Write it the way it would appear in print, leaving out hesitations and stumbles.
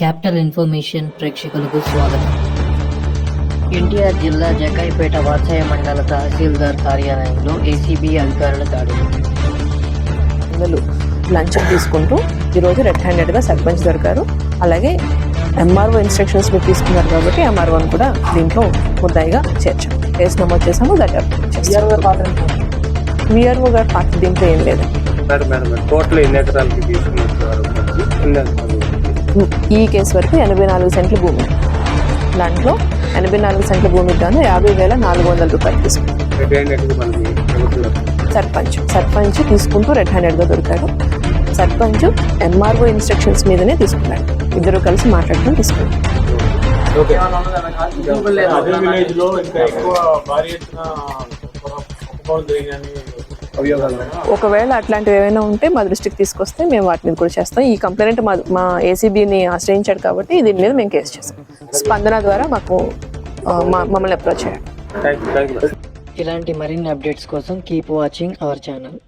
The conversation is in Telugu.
క్యాపిటల్ ఇన్ఫర్మేషన్ ప్రేక్షకులకు స్వాగతం. ఎన్టీఆర్ జిల్లా జకాయిపేట వాత్సయ మండల తహసీల్దార్ కార్యాలయంలో ఏసీబీ అధికారుల దాడులు. పిల్లలు లంచ్ తీసుకుంటూ ఈరోజు రెడ్ హ్యాండెడ్గా సర్పంచ్ దొరికారు. అలాగే ఎంఆర్ఓ ఇన్స్ట్రక్షన్స్ మీరు తీసుకున్నారు కాబట్టి ఎంఆర్ఓని కూడా దీంట్లో ముద్దాయిగా చేర్చాం. కేసు నమోదు చేసాము. విఆర్ఓ గారు పార్టీ దీంట్లో ఏం లేదు. ఈ కేసు వరకు 84 సెంట్ల భూమి, దాంట్లో 84 సెంట్ల భూమికి గాను 50,400 రూపాయలు తీసుకున్నారు. సర్పంచ్ తీసుకుంటూ రెడ్ హ్యాండెడ్గా దొరికాడు. సర్పంచ్ ఎంఆర్ఓ ఇన్స్ట్రక్షన్స్ మీదనే తీసుకున్నాడు. ఇద్దరు కలిసి మాట్లాడుకుని తీసుకున్నారు. ఒకవేళ అట్లాంటివి ఏమైనా ఉంటే మా దృష్టికి తీసుకొస్తే మేము వాటి మీద కూడా చేస్తాం. ఈ కంప్లైంట్ మా ఏసీబీని ఆశ్రయించాడు కాబట్టి దీని మీద మేము కేసు చేస్తాం. స్పందన ద్వారా మమ్మల్ని అప్రోచ్ చేయాలి. ఇలాంటి మరిన్ని అప్డేట్స్ కోసం కీప్ వాచింగ్ అవర్ ఛానల్.